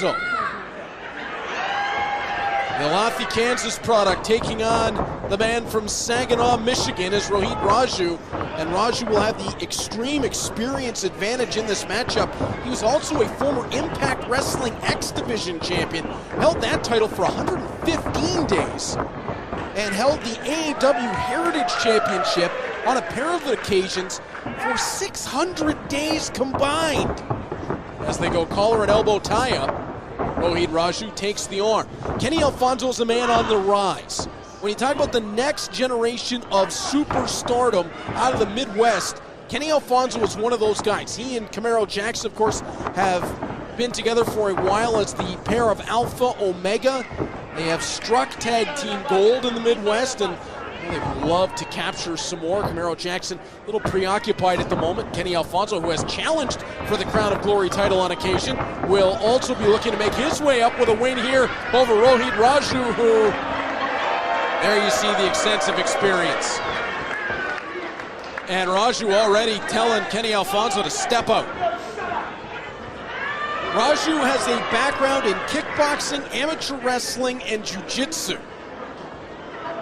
Alfonso. The Olathe, Kansas product taking on the man from Saginaw, Michigan is Rohit Raju. And Raju will have the extreme experience advantage in this matchup. He was also a former Impact Wrestling X Division champion. Held that title for 115 days. And held the AAW Heritage Championship on a pair of occasions for 600 days combined. As they go collar and elbow tie-up, Rohit Raju takes the arm. Kenny Alfonso is a man on the rise. When you talk about the next generation of superstardom out of the Midwest, Kenny Alfonso is one of those guys. He and Camaro Jackson, of course, have been together for a while as the pair of Alpha Omega. They have struck tag team gold in the Midwest, and they would love to capture some more. Camaro Jackson, a little preoccupied at the moment. Kenny Alfonso, who has challenged for the Crown of Glory title on occasion, will also be looking to make his way up with a win here over Rohit Raju, who, there you see the extensive experience. And Raju already telling Kenny Alfonso to step out. Raju has a background in kickboxing, amateur wrestling, and jiu-jitsu.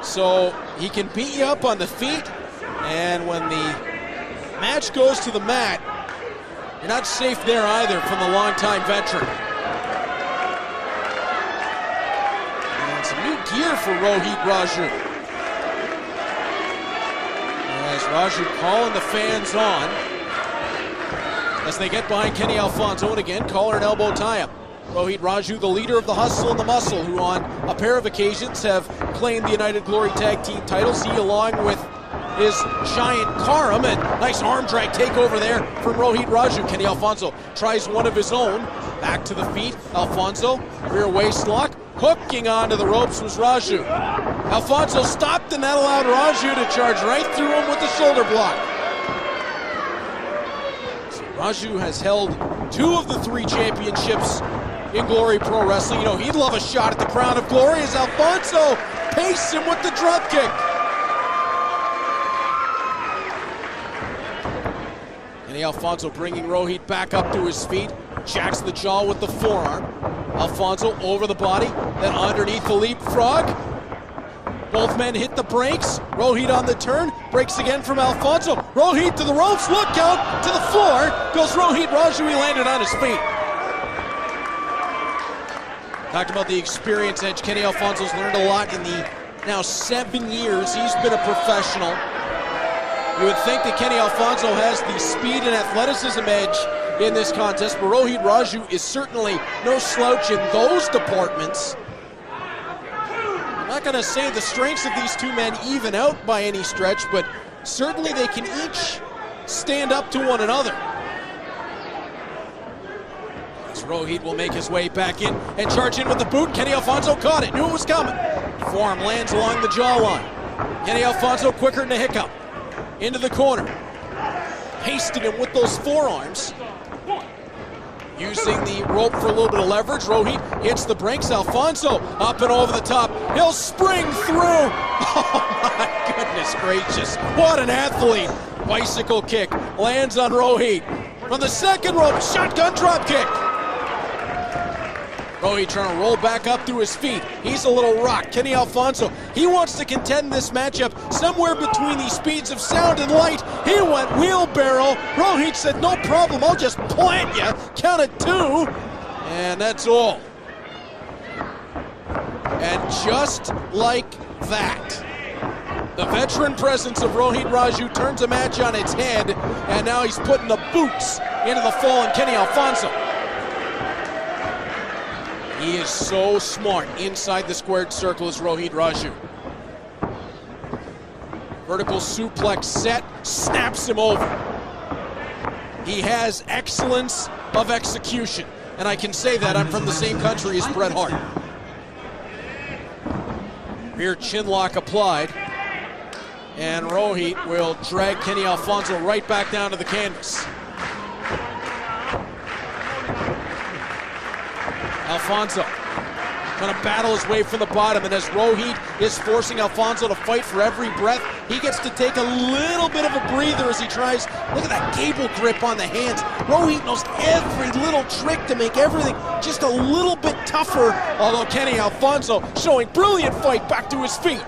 So he can beat you up on the feet, and when the match goes to the mat, you're not safe there either from the longtime veteran. And some new gear for Rohit Raju. As Raju calling the fans on as they get behind Kenny Alfonso, and again, collar and elbow tie-up. Rohit Raju, the leader of the Hustle and the Muscle, who on a pair of occasions have claimed the United Glory Tag Team titles. He, along with his giant Karam, and nice arm drag takeover there from Rohit Raju. Kenny Alfonso tries one of his own. Back to the feet, Alfonso, rear waist lock. Hooking onto the ropes was Raju. Alfonso stopped, and that allowed Raju to charge right through him with the shoulder block. So Raju has held 2 of the 3 championships in Glory Pro Wrestling. You know, he'd love a shot at the Crown of Glory as Alfonso pastes him with the drop kick. And Alfonso bringing Rohit back up to his feet. Jacks the jaw with the forearm. Alfonso over the body, then underneath the leapfrog. Both men hit the brakes. Rohit on the turn, breaks again from Alfonso. Rohit to the ropes, look out, to the floor. Goes Rohit Raju, he landed on his feet. Talked about the experience edge. Kenny Alfonso's learned a lot in the now 7 years he's been a professional. You would think that Kenny Alfonso has the speed and athleticism edge in this contest, but Rohit Raju is certainly no slouch in those departments. I'm not going to say the strengths of these two men even out by any stretch, but certainly they can each stand up to one another. Rohit will make his way back in and charge in with the boot. Kenny Alfonso caught it, knew it was coming. Forearm lands along the jawline. Kenny Alfonso quicker than a hiccup. Into the corner. Pasted him with those forearms. Using the rope for a little bit of leverage. Rohit hits the brakes. Alfonso up and over the top. He'll spring through. Oh my goodness gracious. What an athlete. Bicycle kick lands on Rohit. From the second rope, shotgun drop kick. Rohit trying to roll back up to his feet. He's a little rocked. Kenny Alfonso, he wants to contend this matchup somewhere between the speeds of sound and light. He went wheelbarrow. Rohit said, no problem, I'll just plant you. Count it 2, and that's all. And just like that, the veteran presence of Rohit Raju turns a match on its head, and now he's putting the boots into the fallen Kenny Alfonso. He is so smart inside the squared circle as Rohit Raju. Vertical suplex set, snaps him over. He has excellence of execution, and I can say that I'm from the same country as Bret Hart. Rear chin lock applied, and Rohit will drag Kenny Alfonso right back down to the canvas. Alfonso trying to battle his way from the bottom, and as Rohit is forcing Alfonso to fight for every breath, He gets to take a little bit of a breather as he tries. Look at that gable grip on the hands. Rohit knows every little trick to make everything just a little bit tougher. Although Kenny Alfonso showing brilliant fight back to his feet.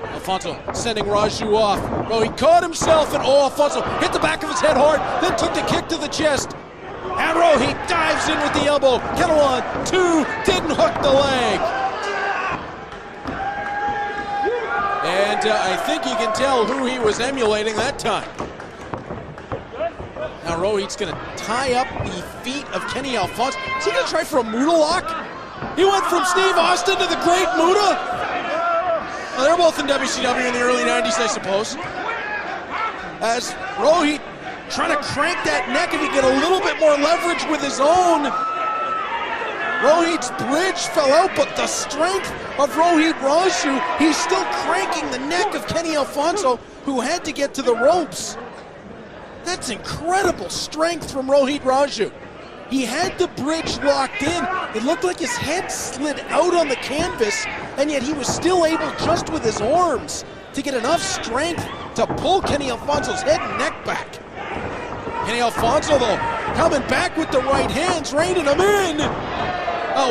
Alfonso sending Raju off. Rohit caught himself and Alfonso hit the back of his head hard, then took the kick to the chest. And Rohit dives in with the elbow. Count of 1, 2, didn't hook the leg. And I think you can tell who he was emulating that time. Now Rohit's going to tie up the feet of Kenny Alfonso. Is he going to try for a Muda lock? He went from Steve Austin to the great Muda. Well, they're both in WCW in the early 90s, I suppose. As Rohit trying to crank that neck if he get a little bit more leverage with his own. Rohit's bridge fell out, but the strength of Rohit Raju, he's still cranking the neck of Kenny Alfonso, who had to get to the ropes. That's incredible strength from Rohit Raju. He had the bridge locked in. It looked like his head slid out on the canvas, and yet he was still able, just with his arms, to get enough strength to pull Kenny Alfonso's head and neck back. Kenny Alfonso, though, coming back with the right hands, reining them in.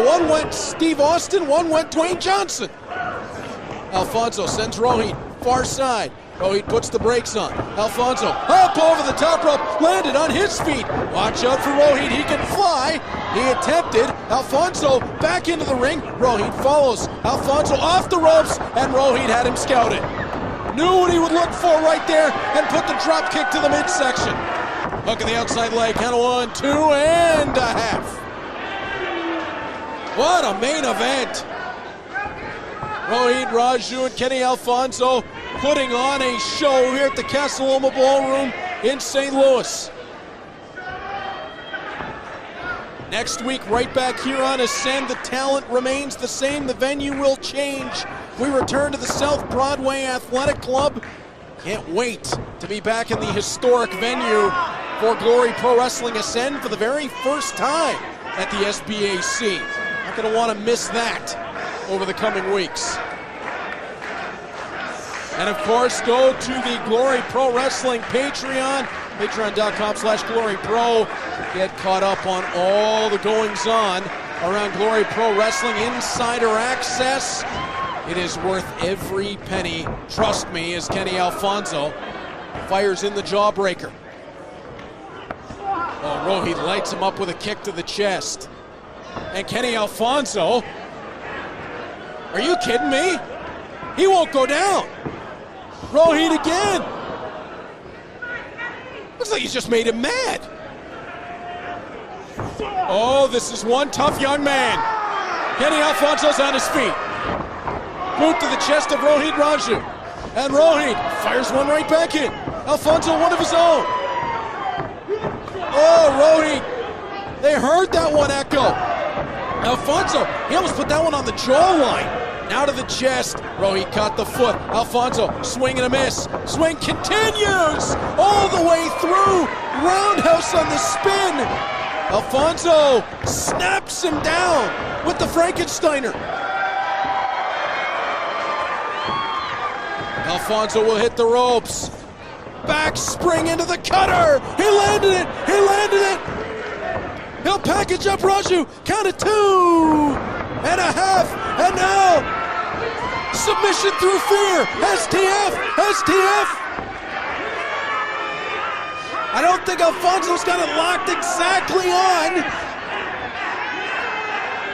One went Steve Austin, one went Dwayne Johnson. Alfonso sends Rohit far side. Rohit puts the brakes on. Alfonso up over the top rope, landed on his feet. Watch out for Rohit, he can fly. He attempted. Alfonso back into the ring. Rohit follows. Alfonso off the ropes, and Rohit had him scouted. Knew what he would look for right there, and put the drop kick to the midsection. Hook in the outside leg, count of 1, 2, and a half. What a main event. Rohit Raju and Kenny Alfonso putting on a show here at the Casa Loma Ballroom in St. Louis. Next week, right back here on Ascend, the talent remains the same, the venue will change. We return to the South Broadway Athletic Club. Can't wait to be back in the historic venue for Glory Pro Wrestling Ascend for the very first time at the SBAC. Not going to want to miss that over the coming weeks. And of course, go to the Glory Pro Wrestling Patreon, patreon.com/glorypro. Get caught up on all the goings on around Glory Pro Wrestling, insider access. It is worth every penny, trust me, as Kenny Alfonso fires in the jawbreaker. Oh, Rohit lights him up with a kick to the chest. And Kenny Alfonso, are you kidding me? He won't go down. Rohit again. Looks like he's just made him mad. Oh, this is one tough young man. Kenny Alfonso's on his feet. Boot to the chest of Rohit Raju. And Rohit fires one right back in. Alfonso, one of his own. Oh, Rohit. They heard that one echo. Alfonso, he almost put that one on the jawline. Now to the chest. Rohit caught the foot. Alfonso, swing and a miss. Swing continues all the way through. Roundhouse on the spin. Alfonso snaps him down with the Frankensteiner. Alfonso will hit the ropes. Back spring into the cutter. He landed it. He landed it. He'll package up Raju. Count of 2 and a half. And now submission through fear. STF. STF. I don't think Alfonso's got it locked exactly on.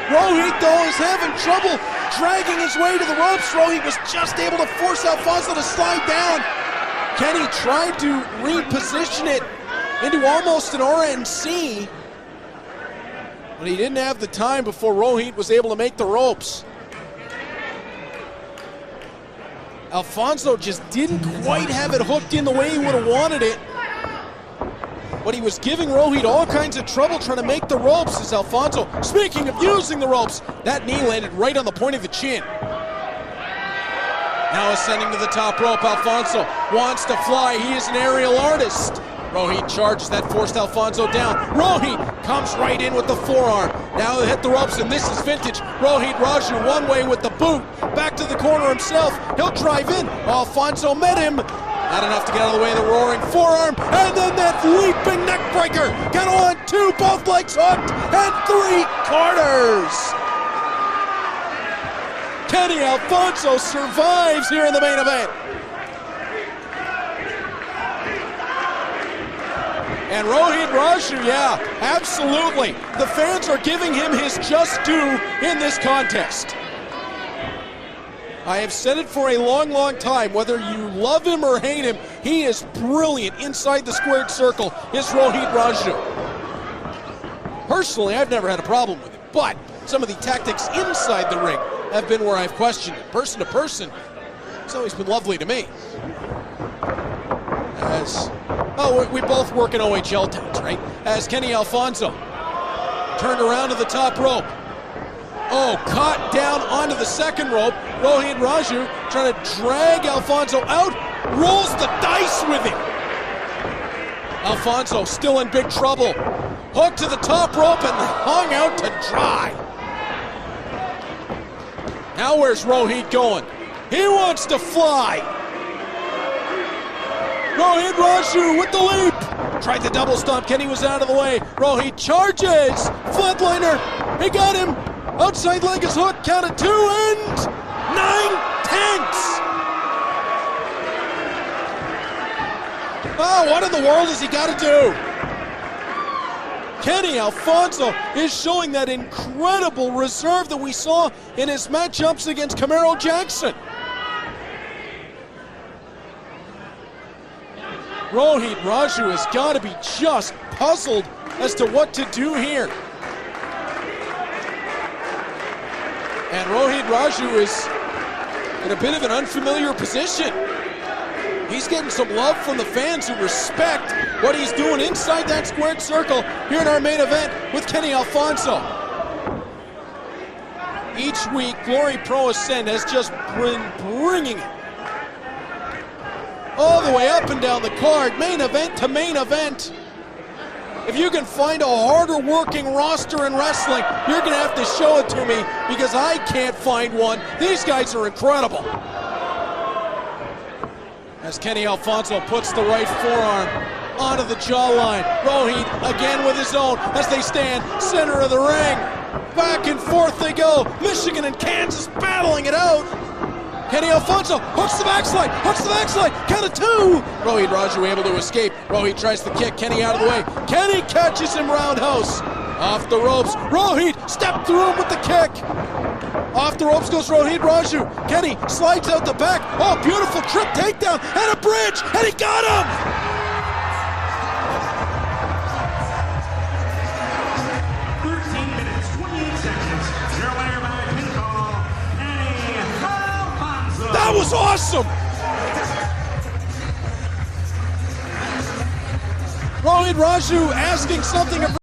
Rohit, though, is having trouble dragging his way to the ropes. Rohit was just able to force Alfonso to slide down. Kenny tried to reposition it into almost an RNC, but he didn't have the time before Rohit was able to make the ropes. Alfonso just didn't quite have it hooked in the way he would have wanted it. But he was giving Rohit all kinds of trouble trying to make the ropes as Alfonso, speaking of using the ropes, that knee landed right on the point of the chin. Now ascending to the top rope, Alfonso wants to fly. He is an aerial artist. Rohit charges, that forced Alfonso down. Rohit comes right in with the forearm. Now they hit the ropes, and this is vintage. Rohit Raju one way with the boot. Back to the corner himself. He'll drive in. Alfonso met him. Not enough to get out of the way of the roaring forearm. And then that leaping neck breaker. Got on two, both legs hooked, and 3 quarters. Kenny Alfonso survives here in the main event. And Rohit Raju, yeah, absolutely. The fans are giving him his just due in this contest. I have said it for a long, long time. Whether you love him or hate him, he is brilliant inside the squared circle, is Rohit Raju. Personally, I've never had a problem with him, but some of the tactics inside the ring have been where I've questioned it. Person to person, it's always been lovely to me. We both work in OHL towns, right? As Kenny Alfonso turned around to the top rope. Oh, caught down onto the second rope. Rohit Raju trying to drag Alfonso out, rolls the dice with him. Alfonso still in big trouble. Hooked to the top rope and hung out to dry. Now where's Rohit going? He wants to fly. Rohit Raju with the leap. Tried the double stomp. Kenny was out of the way. Rohit charges. Flatliner. He got him. Outside leg is hooked. Count of 2 and 9/10. Oh, what in the world has he got to do? Kenny Alfonso is showing that incredible reserve that we saw in his matchups against Camaro Jackson. Rohit Raju has got to be just puzzled as to what to do here. And Rohit Raju is in a bit of an unfamiliar position. He's getting some love from the fans who respect what he's doing inside that squared circle here in our main event with Kenny Alfonso. Each week, Glory Pro Ascend has just been bringing it all the way up and down the card, main event to main event. If you can find a harder working roster in wrestling, you're going to have to show it to me, because I can't find one. These guys are incredible. As Kenny Alfonso puts the right forearm onto the jawline. Rohit again with his own as they stand center of the ring. Back and forth they go. Michigan and Kansas battling it out. Kenny Alfonso hooks the backslide, count of 2. Rohit Raju able to escape. Rohit tries the kick, Kenny out of the way. Kenny catches him roundhouse. Off the ropes, Rohit stepped through him with the kick. Off the ropes goes Rohit Raju. Kenny slides out the back. Oh, beautiful trip takedown and a bridge, and he got him! 13 minutes, 28 seconds. Your winner by pinfall, Alfonso. That was awesome! Rohit Raju asking something of